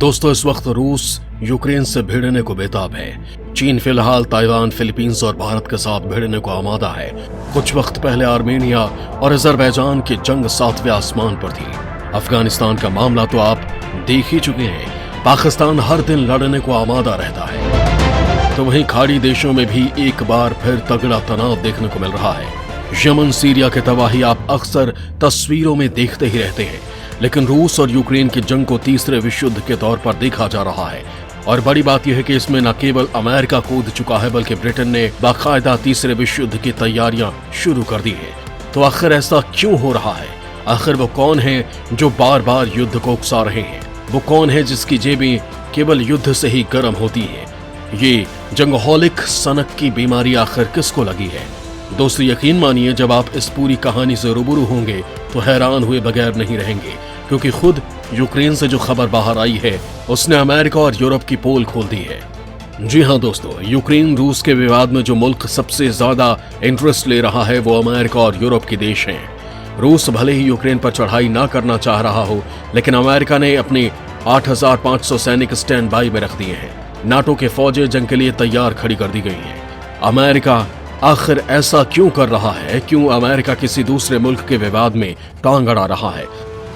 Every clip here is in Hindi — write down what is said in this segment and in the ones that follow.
दोस्तों, इस वक्त रूस यूक्रेन से भिड़ने को बेताब है। चीन फिलहाल ताइवान, फिलीपींस और भारत के साथ भिड़ने को आमादा है। कुछ वक्त पहले आर्मेनिया और अजरबैजान की जंग 7वें आसमान पर थी। अफगानिस्तान का मामला तो आप देख ही चुके हैं। पाकिस्तान हर दिन लड़ने को आमादा रहता है। तो वहीं खाड़ी देशों में भी एक बार फिर तगड़ा तनाव देखने को मिल रहा है। यमन, सीरिया की तबाही आप अक्सर तस्वीरों में देखते ही रहते हैं, लेकिन रूस और यूक्रेन की जंग को तीसरे विश्व युद्ध के तौर पर देखा जा रहा है। और बड़ी बात यह है कि इसमें न केवल अमेरिका कूद चुका है, बल्कि ब्रिटेन ने बाकायदा तीसरे विश्व युद्ध की तैयारियां शुरू कर दी है। तो आखिर ऐसा क्यों हो रहा है? आखिर वो कौन है जो बार बार युद्ध को उकसा रहे हैं? वो कौन है जिसकी जेबें केवल युद्ध से ही गर्म होती है? ये जंगहोलिक सनक की बीमारी आखिर किसको लगी है? दोस्तों, यकीन मानिए, जब आप इस पूरी कहानी से रूबरू होंगे तो हैरान हुए बगैर नहीं रहेंगे, क्योंकि खुद यूक्रेन से जो खबर बाहर आई है उसने अमेरिका और यूरोप की पोल खोल दी है। जी हां दोस्तों, यूक्रेन रूस के विवाद में जो मुल्क सबसे ज्यादा इंटरेस्ट ले रहा है वो अमेरिका और यूरोप के देश हैं। रूस भले ही यूक्रेन पर चढ़ाई ना करना चाह रहा हो, लेकिन अमेरिका ने अपने 8500 सैनिक स्टैंड बाई में रख दिए हैं। नाटो के फौजें जंग के लिए तैयार खड़ी कर दी गई हैं। अमेरिका आखिर ऐसा क्यों कर रहा है? क्यों अमेरिका किसी दूसरे मुल्क के विवाद में टांग अड़ा रहा है?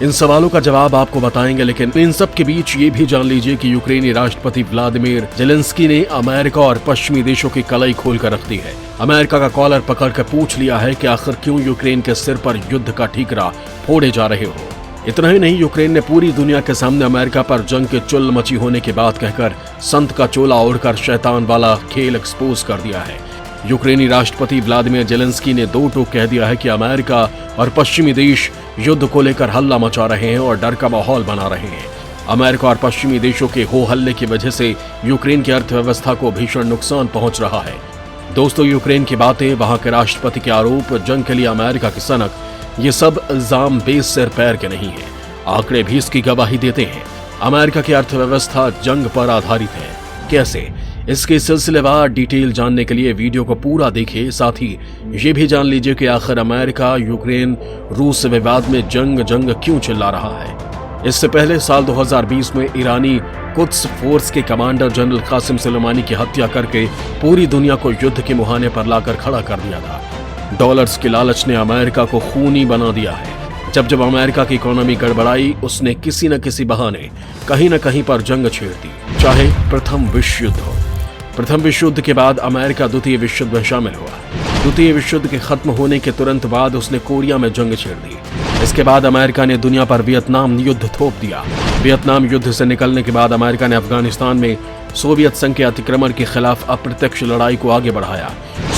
इन सवालों का जवाब आपको बताएंगे, लेकिन इन सब के बीच ये भी जान लीजिए कि यूक्रेनी राष्ट्रपति व्लादिमीर जेलेंस्की ने अमेरिका और पश्चिमी देशों की कलाई खोल कर रख दी है। अमेरिका का कॉलर पकड़ कर पूछ लिया है कि आखिर क्यों यूक्रेन के सिर पर युद्ध का ठीकरा फोड़े जा रहे हो। इतना ही नहीं, यूक्रेन ने पूरी दुनिया के सामने अमेरिका पर जंग के चुल मची होने की बात कहकर संत का चोला ओढ़कर शैतान वाला खेल एक्सपोज कर दिया है। यूक्रेनी राष्ट्रपति व्लादिमीर जेलेंस्की ने दो टूक कह दिया है कि अमेरिका और पश्चिमी देश युद्ध को लेकर हल्ला मचा रहे हैं और डर का माहौल बना रहे हैं। अमेरिका और पश्चिमी देशों के हो हल्ले की वजह से यूक्रेन की अर्थव्यवस्था को भीषण नुकसान पहुंच रहा है। दोस्तों, यूक्रेन की बातें, वहां के राष्ट्रपति के आरोप, जंग के लिए अमेरिका की सनक, ये सब इल्जाम बेसिर पैर के नहीं है। आंकड़े भी इसकी गवाही देते हैं। अमेरिका की अर्थव्यवस्था जंग पर आधारित है। कैसे? इसके सिलसिलेवार डिटेल जानने के लिए वीडियो को पूरा देखिए। साथ ही ये भी जान लीजिए कि आखिर अमेरिका यूक्रेन रूस विवाद में जंग क्यों चिल्ला रहा है। इससे पहले साल 2020 में ईरानी कुद्स फोर्स के कमांडर जनरल कासिम सुलेमानी की हत्या करके पूरी दुनिया को युद्ध के मुहाने पर लाकर खड़ा कर दिया था। डॉलर्स की लालच ने अमेरिका को खूनी बना दिया है। जब अमेरिका की इकोनॉमी गड़बड़ाई, उसने किसी न किसी बहाने कहीं न कहीं पर जंग छेड़ दी, चाहे प्रथम विश्व युद्ध हो। प्रथम विश्व युद्ध के बाद अमेरिका द्वितीय विश्व युद्ध में शामिल हुआ। द्वितीय विश्व युद्ध के खत्म होने के तुरंत बाद उसने कोरिया में जंग छेड़ दी। इसके बाद अमेरिका ने दुनिया पर वियतनाम युद्ध थोप दिया। वियतनाम युद्ध से निकलने के बाद अमेरिका ने अफगानिस्तान में सोवियत संघ के अतिक्रमण के खिलाफ अप्रत्यक्ष लड़ाई को आगे बढ़ाया।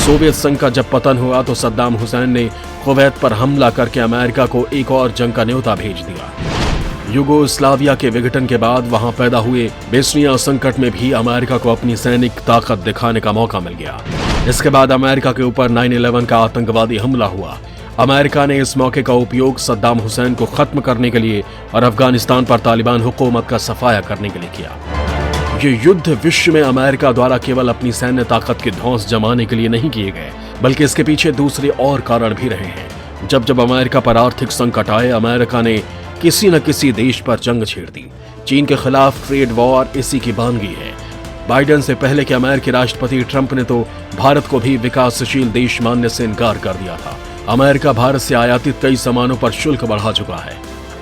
सोवियत संघ का जब पतन हुआ तो सद्दाम हुसैन ने कुवैत पर हमला करके अमेरिका को एक और जंग का न्योता भेज दिया। युगोस्लाविया के विघटन के बाद वहां पैदा हुए बेस्निया संकट में भी अमेरिका को अपनी सैनिक ताकत दिखाने का मौका मिल गया। इसके बाद अमेरिका के ऊपर 9/11 का आतंकवादी हमला हुआ। अमेरिका ने इस मौके का उपयोग सद्दाम हुसैन को खत्म करने के लिए और अफगानिस्तान पर तालिबान हुकूमत का सफाया करने के लिए किया। ये युद्ध विश्व में अमेरिका द्वारा केवल अपनी सैन्य ताकत के धौंस जमाने के लिए नहीं किए गए, बल्कि इसके पीछे दूसरे और कारण भी रहे हैं। जब अमेरिका पर आर्थिक संकट आए, अमेरिका ने किसी न किसी देश पर जंग छेड़ दी। चीन के खिलाफ ट्रेड वॉर इसी की बानगी है। बाइडेन से पहले के अमेरिकी राष्ट्रपति ट्रंप ने तो भारत को भी विकासशील देश मानने से इनकार कर दिया था। अमेरिका भारत से आयातित कई सामानों पर शुल्क बढ़ा चुका है।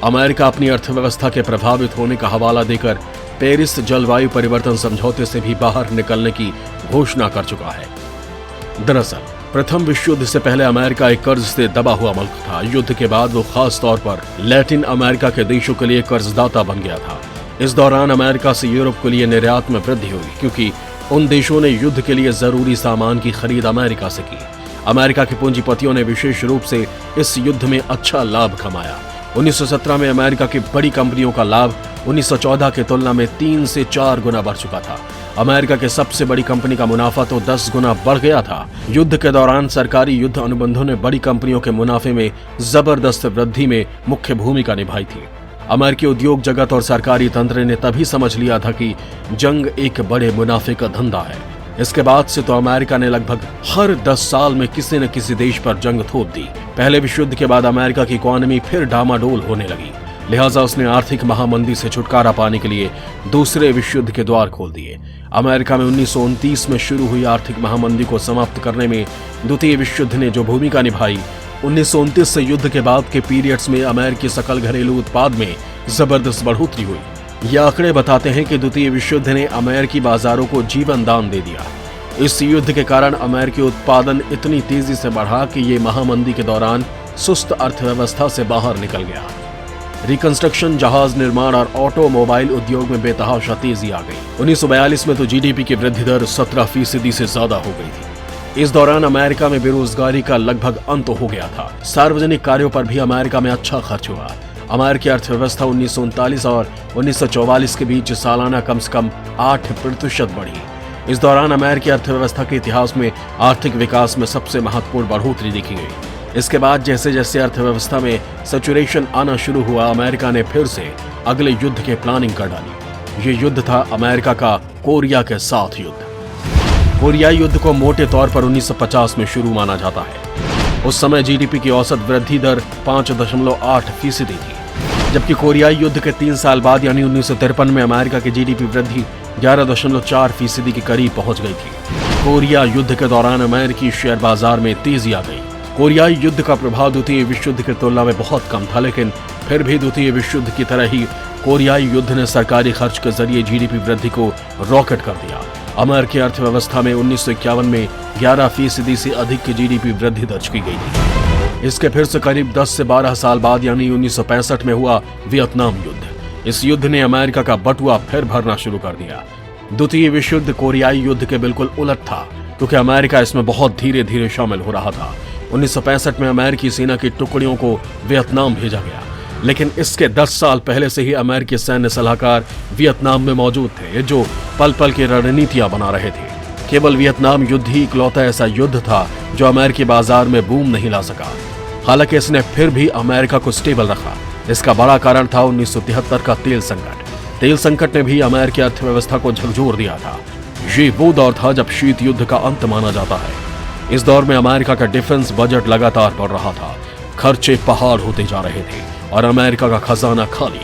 अमेरिका अपनी अर्थव्यवस्था के प्रभावित होने का हवाला देकर पेरिस जलवायु परिवर्तन समझौते से भी बाहर निकलने की घोषणा कर चुका है। दरअसल प्रथम विश्व युद्ध से पहले अमेरिका एक कर्ज से दबा हुआ मुल्क था। युद्ध के बाद वो खास तौर पर लैटिन अमेरिका के देशों के लिए कर्जदाता बन गया था। इस दौरान अमेरिका से यूरोप के लिए निर्यात में वृद्धि हुई, क्योंकि उन देशों ने युद्ध के लिए जरूरी सामान की खरीद अमेरिका से की। अमेरिका के पूंजीपतियों ने विशेष रूप से इस युद्ध में अच्छा लाभ कमाया। 1917 में अमेरिका की बड़ी कंपनियों का लाभ 1914 की तुलना में 3 से 4 गुना बढ़ चुका था। अमेरिका के सबसे बड़ी कंपनी का मुनाफा तो 10 गुना बढ़ गया था। युद्ध के दौरान सरकारी युद्ध अनुबंधों ने बड़ी कंपनियों के मुनाफे में जबरदस्त वृद्धि में मुख्य भूमिका निभाई थी। अमेरिकी उद्योग जगत और सरकारी तंत्र ने तभी समझ लिया था कि जंग एक बड़े मुनाफे का धंधा है। इसके बाद से तो अमेरिका ने लगभग हर 10 साल में किसी न किसी देश पर जंग थोप दी। पहले विश्व युद्ध के बाद अमेरिका की इकोनॉमी फिर डामाडोल होने लगी। लिहाजा उसने आर्थिक महामंदी से छुटकारा पाने के लिए दूसरे विश्व युद्ध के द्वार खोल दिए। अमेरिका में 1929 में शुरू हुई आर्थिक महामंदी को समाप्त करने में द्वितीय विश्व युद्ध ने जो भूमिका निभाई, 1929 से युद्ध के बाद के पीरियड्स में अमेरिकी सकल घरेलू उत्पाद में जबरदस्त बढ़ोतरी हुई। ये आंकड़े बताते हैं कि द्वितीय विश्व युद्ध ने अमेरिकी बाजारों को जीवन दान दे दिया। इस युद्ध के कारण अमेरिकी उत्पादन इतनी तेजी से बढ़ा कि ये महामंदी के दौरान सुस्त अर्थव्यवस्था से बाहर निकल गया। रिकंस्ट्रक्शन, जहाज निर्माण और ऑटोमोबाइल उद्योग में बेतहाशा तेजी आ गई। 1942 में तो जीडीपी की वृद्धि दर 17% से ज्यादा हो गई थी। इस दौरान अमेरिका में बेरोजगारी का लगभग अंत हो गया था। सार्वजनिक कार्यों पर भी अमेरिका में अच्छा खर्च हुआ। अमेरिकी अर्थव्यवस्था 1939 और 1944 के बीच सालाना कम से कम 8% बढ़ी। इस दौरान अमेरिकी अर्थव्यवस्था के इतिहास में आर्थिक विकास में सबसे महत्वपूर्ण बढ़ोतरी देखी गई। इसके बाद जैसे जैसे अर्थव्यवस्था में सैचुरेशन आना शुरू हुआ, अमेरिका ने फिर से अगले युद्ध की प्लानिंग कर डाली। ये युद्ध था अमेरिका का कोरिया के साथ युद्ध। कोरियाई युद्ध को मोटे तौर पर 1950 में शुरू माना जाता है। उस समय जीडीपी की औसत वृद्धि दर 5.8% थी, जबकि कोरियाई युद्ध के 3 साल बाद यानी 1953 में अमेरिका की जीडीपी वृद्धि 11.4% के करीब पहुंच गई थी। कोरिया युद्ध के दौरान अमेरिकी शेयर बाजार में तेजी आ गई। कोरियाई युद्ध का प्रभाव द्वितीय विश्व युद्ध की तुलना में बहुत कम था, लेकिन फिर भी द्वितीय विश्व युद्ध की तरह ही कोरियाई युद्ध ने सरकारी खर्च के जरिए जीडीपी वृद्धि को रॉकेट कर दिया। अमेरिकी अर्थव्यवस्था में 1951 में 11% से अधिक की जीडीपी वृद्धि दर्ज की गई थी। इसके फिर से करीब 10 से 12 साल बाद यानी 1965 में हुआ वियतनाम युद्ध। इस युद्ध ने अमेरिका का बटुआ फिर भरना शुरू कर दिया। द्वितीय विश्व युद्ध कोरियाई युद्ध के बिल्कुल उलट था, क्योंकि अमेरिका इसमें बहुत धीरे धीरे शामिल हो रहा था। 1965 में अमेरिकी सेना की टुकड़ियों को वियतनाम भेजा गया, लेकिन इसके 10 साल पहले से ही अमेरिकी सैन्य सलाहकार वियतनाम में मौजूद थे, जो पल पल की रणनीतियां बना रहे थे। केवल वियतनाम युद्ध ही इकलौता ऐसा युद्ध था जो अमेरिकी बाजार में बूम नहीं ला सका। हालांकि इसने फिर भी अमेरिका को स्टेबल रखा। इसका बड़ा कारण था 1973 का तेल संकट। तेल संकट ने भी अमेरिकी अर्थव्यवस्था को झकझोर दिया था। ये वो दौर था जब शीत युद्ध का अंत माना जाता है। इस दौर में अमेरिका का डिफेंस बजट लगातार बढ़ रहा था। खर्चे पहाड़ होते जा रहे थे और अमेरिका का खजाना खाली।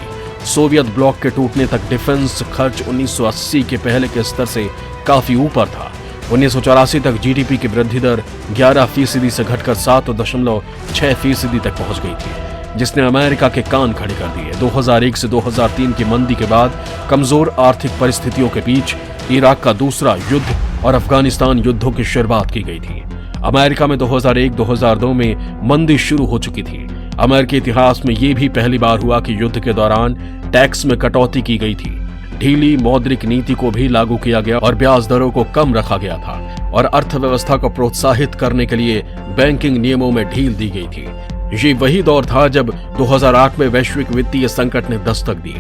सोवियत ब्लॉक के टूटने तक डिफेंस खर्च 1980 के पहले के स्तर से काफी ऊपर था। 1984 तक जीडीपी की वृद्धि दर 11% से घटकर 7.6% तक पहुंच गई थी, जिसने अमेरिका के कान खड़े कर दिए। 2001 से 2003 की मंदी के बाद कमजोर आर्थिक परिस्थितियों के बीच इराक का दूसरा युद्ध और अफगानिस्तान युद्धों की शुरुआत की गई थी। अमेरिका में 2001-2002 में मंदी शुरू हो चुकी थी। अमेरिकी इतिहास में यह भी पहली बार हुआ कि युद्ध के दौरान टैक्स में कटौती की गई थी। ढीली मौद्रिक नीति को भी लागू किया गया और ब्याज दरों को कम रखा गया था और अर्थव्यवस्था को प्रोत्साहित करने के लिए बैंकिंग नियमों में ढील दी गई थी। ये वही दौर था जब 2008 में वैश्विक वित्तीय संकट ने दस्तक दी।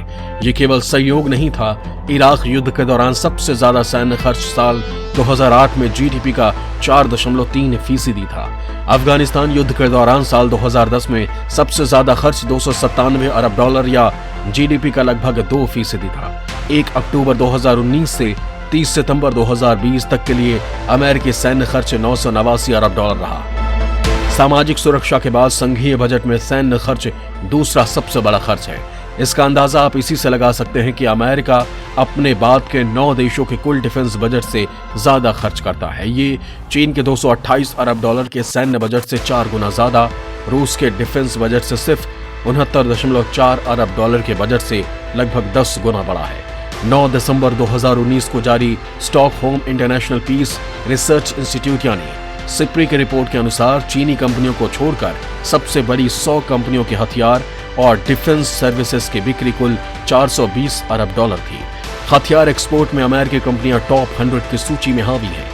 ये केवल संयोग नहीं था। इराक युद्ध के दौरान सबसे ज्यादा सैन्य खर्च साल 2008 में जीडीपी का 4.3% था। अफगानिस्तान युद्ध के दौरान साल 2010 में सबसे ज्यादा खर्च $297 अरब या जीडीपी का लगभग 2% था। 1 अक्टूबर 2019 से 30 सितंबर 2020 तक के लिए अमेरिकी सैन्य खर्च $989 अरब रहा। सामाजिक सुरक्षा के बाद संघीय बजट में सैन्य खर्च दूसरा सबसे बड़ा खर्च है। इसका अंदाजा आप इसी से लगा सकते हैं कि अमेरिका अपने बाद के 9 देशों के कुल डिफेंस बजट से ज्यादा खर्च करता है। ये चीन के $228 अरब के सैन्य बजट से 4 गुना ज्यादा, रूस के डिफेंस बजट से सिर्फ 69.4 अरब के बजट से लगभग 10 गुना बड़ा है। 9 दिसंबर 2019 को जारी Stockholm International Peace Research Institute यानी सिप्री की रिपोर्ट के अनुसार चीनी कंपनियों को छोड़कर सबसे बड़ी 100 कंपनियों के हथियार और डिफेंस सर्विसेज की बिक्री कुल $420 अरब थी। हथियार एक्सपोर्ट में अमेरिकी कंपनियां टॉप 100 की सूची में हावी हैं।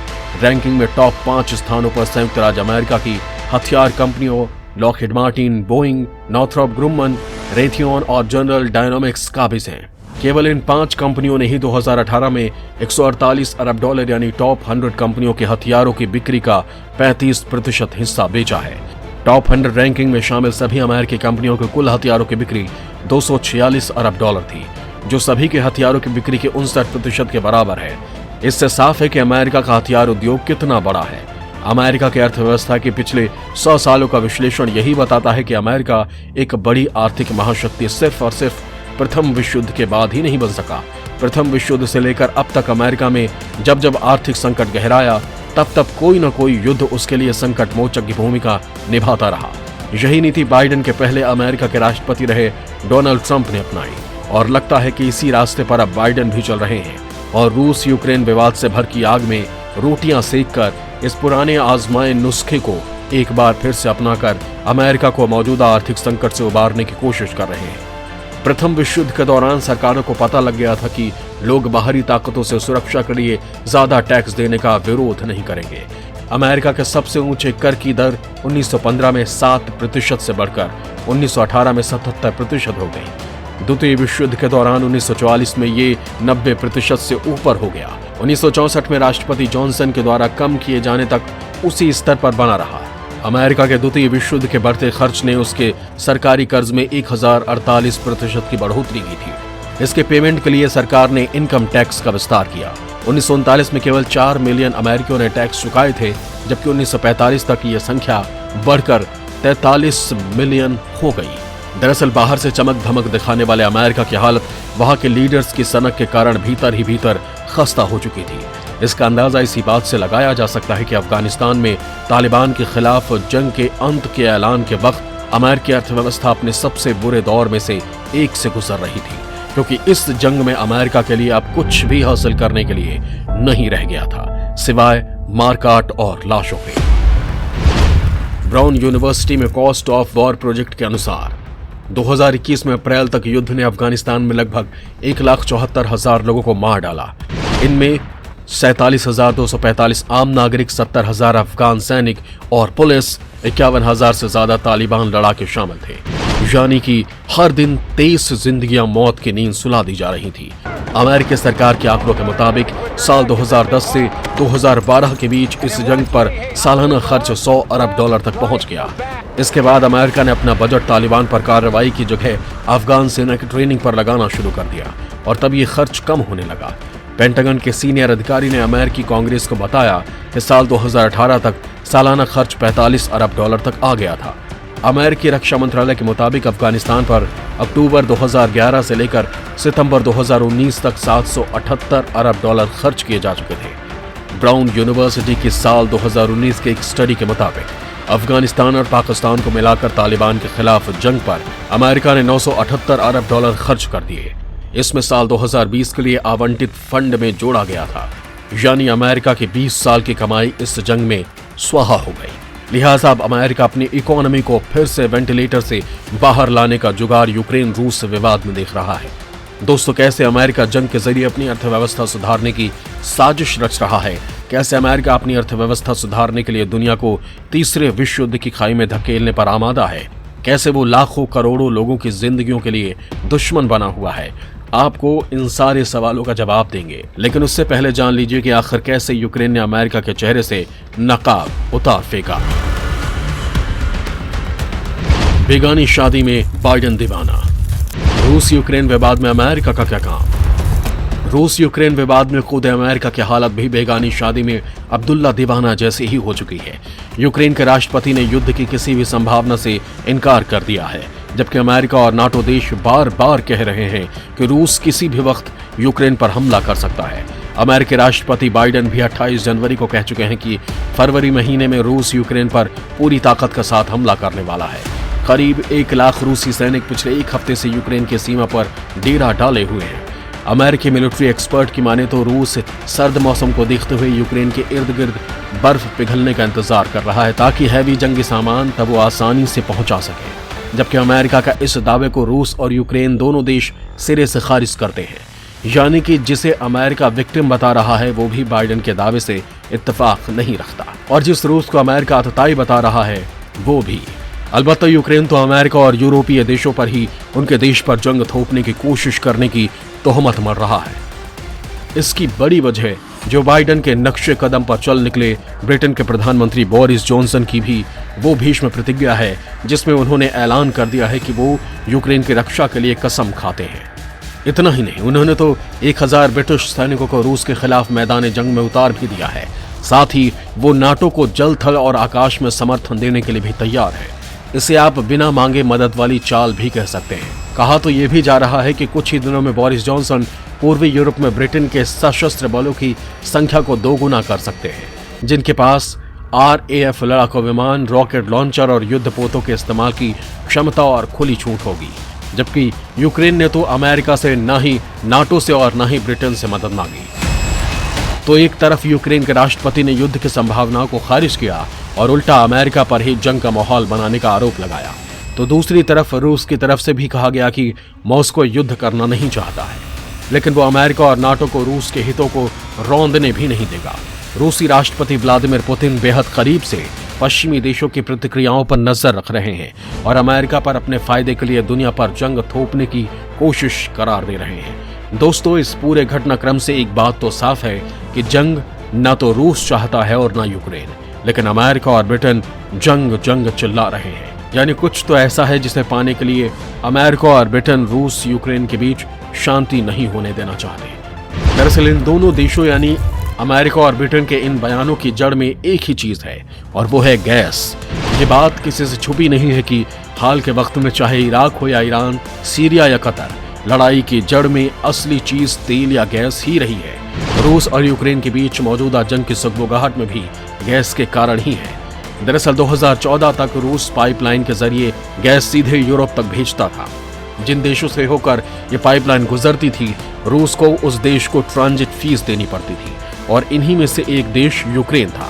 रैंकिंग में टॉप 5 स्थानों पर संयुक्त राज्य अमेरिका की हथियार कंपनियों Lockheed Martin, Boeing, Northrop Grumman, Raytheon और जनरल डायनामिक्स काबिज हैं। केवल इन 5 कंपनियों ने ही 2018 में $148 अरब यानी टॉप 100 कंपनियों के हथियारों की बिक्री का 35% हिस्सा बेचा है। टॉप 100 रैंकिंग में शामिल सभी अमेरिकी कंपनियों के कुल हथियारों की बिक्री $246 अरब थी, जो सभी के हथियारों की बिक्री के 59% के बराबर है। इससे साफ है कि अमेरिका का हथियार उद्योग कितना बड़ा है। अमेरिका की अर्थव्यवस्था के पिछले 100 सालों का विश्लेषण यही बताता है कि अमेरिका एक बड़ी आर्थिक महाशक्ति सिर्फ और सिर्फ प्रथम विश्व युद्ध के बाद ही नहीं बन सका। प्रथम विश्व युद्ध से लेकर अब तक अमेरिका में जब जब आर्थिक संकट गहराया तब तब कोई न कोई युद्ध उसके लिए संकट मोचक की भूमिका निभाता रहा। यही नीति बाइडेन के पहले अमेरिका के राष्ट्रपति रहे डोनाल्ड ट्रंप ने अपनाई और लगता है कि इसी रास्ते पर अब बाइडेन भी चल रहे हैं और रूस यूक्रेन विवाद से भर की आग में रोटियां सेककर इस पुराने आजमाए नुस्खे को एक बार फिर से अपनाकर अमेरिका को मौजूदा आर्थिक संकट से उबारने की कोशिश कर रहे हैं। प्रथम विश्व युद्ध के दौरान सरकारों को पता लग गया था कि लोग बाहरी ताकतों से सुरक्षा के लिए ज्यादा टैक्स देने का विरोध नहीं करेंगे। अमेरिका के सबसे ऊंचे कर की दर 1915 में 7% से बढ़कर 1918 में 77% हो गई। द्वितीय विश्व युद्ध के दौरान 1944 में ये 90% से ऊपर हो गया। 1964 में राष्ट्रपति जॉनसन के द्वारा कम किए जाने तक उसी स्तर पर बना रहा। अमेरिका के द्वितीय विश्व युद्ध के बढ़ते खर्च ने उसके सरकारी कर्ज में 1048% की बढ़ोतरी की थी। इसके पेमेंट के लिए सरकार ने इनकम टैक्स का विस्तार किया। 1939 में केवल 4 मिलियन अमेरिकियों ने टैक्स चुकाए थे, जबकि 1945 तक यह संख्या बढ़कर 43 मिलियन हो गई। दरअसल बाहर से चमक धमक दिखाने वाले अमेरिका की हालत वहां के लीडर्स की सनक के कारण भीतर ही भीतर खस्ता हो चुकी थी। इसका अंदाजा इसी बात से लगाया जा सकता है कि अफगानिस्तान में तालिबान के खिलाफ जंग के अंत के ऐलान के वक्त अमेरिकी अर्थव्यवस्था अपने सबसे बुरे दौर में से एक से गुजर रही थी, क्योंकि इस जंग में अमेरिका के लिए अब कुछ भी हासिल करने के लिए नहीं रह गया था सिवाय मारकाट और लाशों के। ब्राउन यूनिवर्सिटी में कॉस्ट ऑफ वॉर प्रोजेक्ट के अनुसार 2021 में अप्रैल तक युद्ध ने अफगानिस्तान में लगभग 1,74,000 लोगों को मार डाला। इनमें 47,245 आम नागरिक, 70,000 अफगान सैनिक और पुलिस, 51,000 से ज्यादा तालिबान लड़ाके शामिल थे। यानी कि हर दिन 23 जिंदगियां मौत की नींद सुला दी जा रही थी। अमेरिकी सरकार के आंकड़ों के मुताबिक साल 2010 से 2012 के बीच इस जंग पर सालाना खर्च $100 अरब तक पहुंच गया। इसके बाद अमेरिका ने अपना बजट तालिबान पर कार्रवाई की जगह अफगान सेना की ट्रेनिंग पर लगाना शुरू कर दिया और तब ये खर्च कम होने लगा। पेंटागन के सीनियर अधिकारी ने अमेरिकी कांग्रेस को बताया कि साल 2018 तक सालाना खर्च $45 अरब तक आ गया था। अमेरिकी रक्षा मंत्रालय के मुताबिक अफगानिस्तान पर अक्टूबर 2011 से लेकर सितंबर 2019 तक $778 अरब खर्च किए जा चुके थे। ब्राउन यूनिवर्सिटी की साल 2019 के एक स्टडी के मुताबिक अफगानिस्तान और पाकिस्तान को मिलाकर तालिबान के खिलाफ जंग पर अमेरिका ने $978 अरब खर्च कर दिए। इसमें साल 2020 के लिए आवंटित फंड में जोड़ा गया था। यानी अमेरिका की 20 साल की कमाई इस जंग में स्वाहा हो गई। लिहाजा अब अमेरिका अपनी इकोनॉमी को फिर से वेंटिलेटर से बाहर लाने का जुगाड़ यूक्रेन रूस विवाद में देख रहा है। दोस्तों, कैसे अमेरिका जंग के जरिए अपनी अर्थव्यवस्था सुधारने की साजिश रच रहा है, कैसे अमेरिका अपनी अर्थव्यवस्था सुधारने के लिए दुनिया को तीसरे विश्व युद्ध की खाई में धकेलने पर आमादा है, कैसे वो लाखों करोड़ों लोगों की जिंदगियों के लिए दुश्मन बना हुआ है, आपको इन सारे सवालों का जवाब देंगे। लेकिन उससे पहले जान लीजिए कि आखिर कैसे यूक्रेन ने अमेरिका के चेहरे से नकाब उतार फेंका। बेगानी शादी में बाइडेन दीवाना। रूस यूक्रेन विवाद में अमेरिका का क्या काम? रूस यूक्रेन विवाद में खुद अमेरिका की हालत भी बेगानी शादी में अब्दुल्ला दीवाना जैसी ही हो चुकी है। यूक्रेन के राष्ट्रपति ने युद्ध की किसी भी संभावना से इनकार कर दिया है, जबकि अमेरिका और नाटो देश बार बार कह रहे हैं कि रूस किसी भी वक्त यूक्रेन पर हमला कर सकता है। अमेरिकी राष्ट्रपति बाइडेन भी 28 जनवरी को कह चुके हैं कि फरवरी महीने में रूस यूक्रेन पर पूरी ताकत के साथ हमला करने वाला है। करीब 1 लाख रूसी सैनिक पिछले एक हफ्ते से यूक्रेन की सीमा पर डेरा डाले हुए हैं। अमेरिकी मिलिट्री एक्सपर्ट की माने तो रूस सर्द मौसम को देखते हुए यूक्रेन के इर्द गिर्द बर्फ पिघलने का इंतजार कर रहा है, ताकि हैवी जंगी सामान तब वो आसानी से पहुंचा सके। जबकि अमेरिका का इस दावे को रूस और यूक्रेन दोनों देश सिरे से खारिज करते हैं। यानी कि जिसे अमेरिका विक्टिम बता रहा है वो भी बाइडेन के दावे से इत्तेफाक नहीं रखता, और जिस रूस को अमेरिका आतताई बता रहा है वो भी। अलबत्ता यूक्रेन तो अमेरिका और यूरोपीय देशों पर ही उनके देश पर जंग थोपने की कोशिश करने की तोहमत मर रहा है। इसकी बड़ी वजह जो बाइडेन के नक्शे कदम पर चल निकले ब्रिटेन के प्रधानमंत्री बोरिस जॉनसन की भी वो भीष्म प्रतिज्ञा है, जिसमें उन्होंने ऐलान कर दिया है कि वो यूक्रेन की रक्षा के लिए कसम खाते हैं। इतना ही नहीं, उन्होंने तो 1000 ब्रिटिश सैनिकों को रूस के खिलाफ मैदान जंग में उतार भी दिया है। साथ ही वो नाटो को जल, थल और आकाश में समर्थन देने के लिए भी तैयार है। इसे आप बिना मांगे मदद वाली चाल भी कह सकते हैं। कहा तो ये भी जा रहा है कि कुछ ही दिनों में बोरिस जॉनसन पूर्वी यूरोप में ब्रिटेन के सशस्त्र बलों की संख्या को दोगुना कर सकते हैं, जिनके पास RAF लड़ाकू विमान, रॉकेट लॉन्चर और युद्धपोतों के इस्तेमाल की क्षमता और खुली छूट होगी। जबकि यूक्रेन ने तो अमेरिका से ना ही नाटो से और ना ही ब्रिटेन से मदद मांगी। तो एक तरफ यूक्रेन के राष्ट्रपति ने युद्ध की संभावनाओं को खारिज किया और उल्टा अमेरिका पर ही जंग का माहौल बनाने का आरोप लगाया, तो दूसरी तरफ रूस की तरफ से भी कहा गया कि मॉस्को युद्ध करना नहीं चाहता है, लेकिन वो अमेरिका और नाटो को रूस के हितों को रौंदने भी नहीं देगा। रूसी राष्ट्रपति व्लादिमीर पुतिन बेहद करीब से पश्चिमी देशों की प्रतिक्रियाओं पर नजर रख रहे हैं और अमेरिका पर अपने फायदे के लिए दुनिया पर जंग थोपने की कोशिश करार दे रहे हैं। दोस्तों, इस पूरे घटनाक्रम से एक बात तो साफ है कि जंग न तो रूस चाहता है और न यूक्रेन, लेकिन अमेरिका और ब्रिटेन जंग जंग चिल्ला रहे हैं। यानी कुछ तो ऐसा है जिसे पाने के लिए अमेरिका और ब्रिटेन रूस यूक्रेन के बीच शांति नहीं होने देना चाहते। दरअसल इन दोनों देशों यानी अमेरिका और ब्रिटेन के इन बयानों की जड़ में एक ही चीज है और वो है गैस। ये बात किसी से छुपी नहीं है कि हाल के वक्त में चाहे इराक हो या ईरान, सीरिया या कतर, लड़ाई की जड़ में असली चीज तेल या गैस ही रही है। रूस और यूक्रेन के बीच मौजूदा जंग की सुगबुगाहट में भी गैस के कारण ही है। दरअसल 2014 तक रूस पाइपलाइन के जरिए गैस सीधे यूरोप तक भेजता था। जिन देशों से होकर ये पाइपलाइन गुजरती थी, रूस को उस देश को ट्रांजिट फीस देनी पड़ती थी और इन्हीं में से एक देश यूक्रेन था।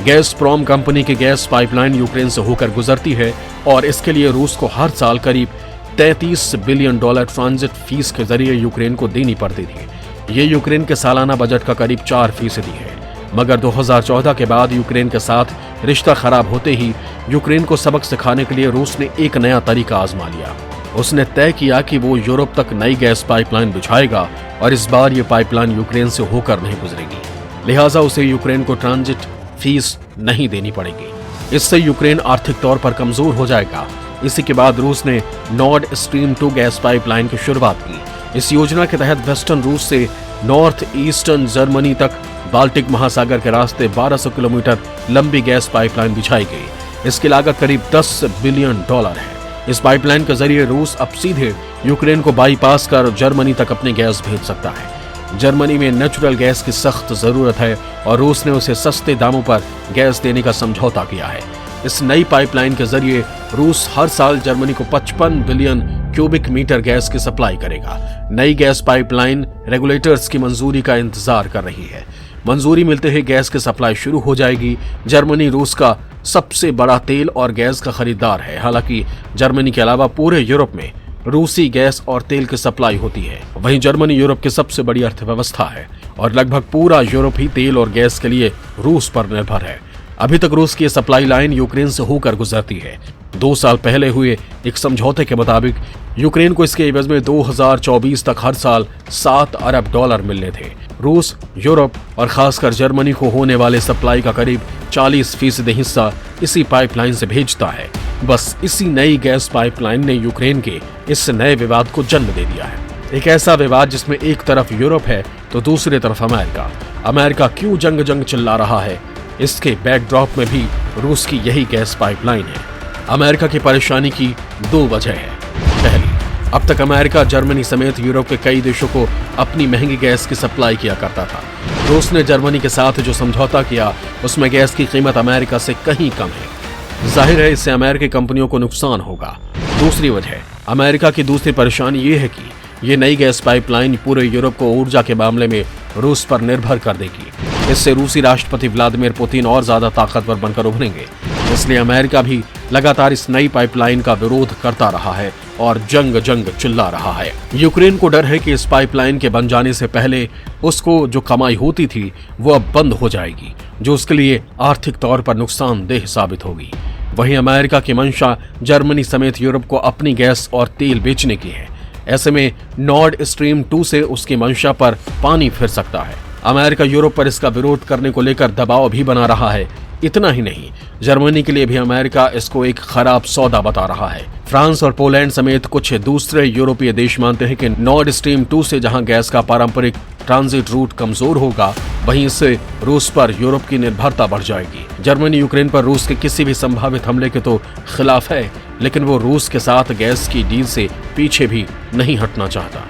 गैसप्रॉम कंपनी की गैस पाइपलाइन यूक्रेन से होकर गुजरती है और इसके लिए रूस को हर साल करीब $33 बिलियन ट्रांजिट फीस के जरिए यूक्रेन को देनी पड़ती थी। ये यूक्रेन के सालाना बजट का करीब 4% है। मगर 2014 के बाद यूक्रेन के साथ रिश्ता खराब होते ही यूक्रेन को सबक सिखाने के लिए रूस ने एक नया तरीका आजमा लिया। उसने तय किया कि वो यूरोप तक नई गैस पाइपलाइन बिछाएगा और इस बार ये पाइपलाइन यूक्रेन से होकर नहीं गुजरेगी, लिहाजा उसे यूक्रेन को ट्रांजिट फीस नहीं देनी पड़ेगी। इससे यूक्रेन आर्थिक तौर पर कमजोर हो जाएगा। इसी के बाद रूस ने नॉर्ड स्ट्रीम 2 गैस पाइपलाइन की शुरुआत की। इस योजना के तहत वेस्टर्न रूस से नॉर्थ ईस्टर्न जर्मनी तक बाल्टिक महासागर के रास्ते 1200 किलोमीटर लंबी गैस पाइपलाइन बिछाई गई। इसकी लागत करीब $10 बिलियन है। इस पाइपलाइन के जरिए रूस अब सीधे यूक्रेन को बाईपास कर जर्मनी तक अपनी गैस भेज सकता है। जर्मनी में नेचुरल गैस की सख्त जरूरत है और रूस ने उसे सस्ते दामों पर गैस देने का समझौता किया है। इस नई पाइपलाइन के जरिए रूस हर साल जर्मनी को 55 बिलियन क्यूबिक मीटर गैस की सप्लाई करेगा। नई गैस पाइपलाइन रेगुलेटर्स की मंजूरी का इंतजार कर रही है। मंजूरी मिलते ही गैस की सप्लाई शुरू हो जाएगी। जर्मनी रूस का सबसे बड़ा तेल और गैस का खरीदार है। हालांकि जर्मनी के अलावा पूरे यूरोप में रूसी गैस और तेल की सप्लाई होती है। वहीं जर्मनी यूरोप की सबसे बड़ी अर्थव्यवस्था है और लगभग पूरा यूरोप ही तेल और गैस के लिए रूस पर निर्भर है। अभी तक रूस की सप्लाई लाइन यूक्रेन से होकर गुजरती है। 2 साल पहले हुए एक समझौते के मुताबिक यूक्रेन को इसके एवज में 2024 तक हर साल $7 अरब मिलने थे। रूस, यूरोप और खासकर जर्मनी को होने वाले सप्लाई का करीब 40% हिस्सा इसी पाइपलाइन से भेजता है। बस इसी नई गैस पाइपलाइन ने यूक्रेन के इस नए विवाद को जन्म दे दिया है। एक ऐसा विवाद जिसमें एक तरफ यूरोप है तो दूसरी तरफ अमेरिका। अमेरिका क्यों जंग जंग चिल्ला रहा है, इसके बैकड्रॉप में भी रूस की यही गैस पाइपलाइन है। अमेरिका की परेशानी की 2 वजह है। पहली, अब तक अमेरिका जर्मनी समेत यूरोप के कई देशों को अपनी महंगी गैस की सप्लाई किया करता था। रूस ने जर्मनी के साथ जो समझौता किया उसमें गैस की कीमत अमेरिका से कहीं कम है। जाहिर है इससे अमेरिकी कंपनियों को नुकसान होगा। दूसरी वजह, अमेरिका की दूसरी परेशानी ये है कि ये नई गैस पाइपलाइन पूरे यूरोप को ऊर्जा के मामले में रूस पर निर्भर कर देगी। इससे रूसी राष्ट्रपति व्लादिमीर पुतिन और ज्यादा ताकतवर बनकर उभरेंगे। इसलिए अमेरिका भी लगातार इस नई पाइपलाइन का विरोध करता रहा है और जंग जंग चिल्ला रहा है। यूक्रेन को डर है कि इस पाइपलाइन के बन जाने से पहले उसको जो कमाई होती थी वो अब बंद हो जाएगी, जो उसके लिए आर्थिक तौर पर नुकसानदेह साबित होगी। वहीं अमेरिका की मंशा जर्मनी समेत यूरोप को अपनी गैस और तेल बेचने की है। ऐसे में नॉर्ड स्ट्रीम 2 से उसकी मंशा पर पानी फिर सकता है। अमेरिका यूरोप पर इसका विरोध करने को लेकर दबाव भी बना रहा है। इतना ही नहीं, जर्मनी के लिए भी अमेरिका इसको एक खराब सौदा बता रहा है। फ्रांस और पोलैंड समेत कुछ दूसरे यूरोपीय देश मानते हैं कि नॉर्ड स्ट्रीम 2 से जहां गैस का पारंपरिक ट्रांजिट रूट कमजोर होगा, वहीं इससे रूस पर यूरोप की निर्भरता बढ़ जाएगी। जर्मनी यूक्रेन पर रूस के किसी भी संभावित हमले के तो खिलाफ है, लेकिन वो रूस के साथ गैस की डील से पीछे भी नहीं हटना चाहता।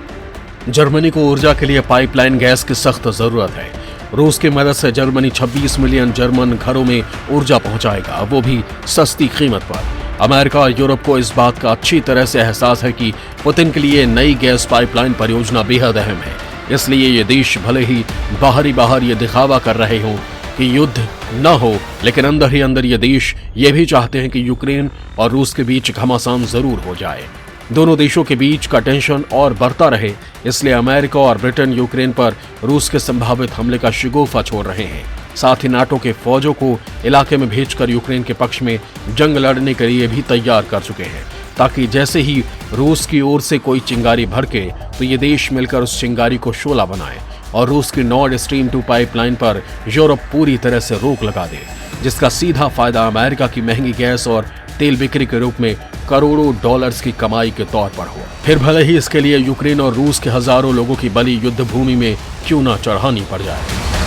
जर्मनी को ऊर्जा के लिए पाइपलाइन गैस की सख्त जरूरत है। रूस की मदद से जर्मनी 26 मिलियन जर्मन घरों में ऊर्जा पहुंचाएगा, वो भी सस्ती कीमत पर। अमेरिका और यूरोप को इस बात का अच्छी तरह से एहसास है कि पुतिन के लिए नई गैस पाइपलाइन परियोजना बेहद अहम है। इसलिए ये देश भले ही बाहर ये दिखावा कर रहे हों कि युद्ध न हो, लेकिन अंदर ही अंदर ये देश ये भी चाहते हैं कि यूक्रेन और रूस के बीच घमासान जरूर हो जाए। दोनों देशों के बीच का टेंशन और बढ़ता रहे, इसलिए अमेरिका और ब्रिटेन यूक्रेन पर रूस के संभावित हमले का शिगोफा छोड़ रहे हैं। साथ ही नाटो के फौजों को इलाके में भेजकर यूक्रेन के पक्ष में जंग लड़ने के लिए भी तैयार कर चुके हैं, ताकि जैसे ही रूस की ओर से कोई चिंगारी भड़के तो ये देश मिलकर उस चिंगारी को शोला बनाए और रूस की नॉर्ड स्ट्रीम 2 पाइपलाइन पर यूरोप पूरी तरह से रोक लगा दे, जिसका सीधा फायदा अमेरिका की महंगी गैस और तेल बिक्री के रूप में करोड़ों डॉलर्स की कमाई के तौर पर हो। फिर भले ही इसके लिए यूक्रेन और रूस के हजारों लोगों की बलि युद्ध भूमि में क्यों न चढ़ानी पड़ जाए।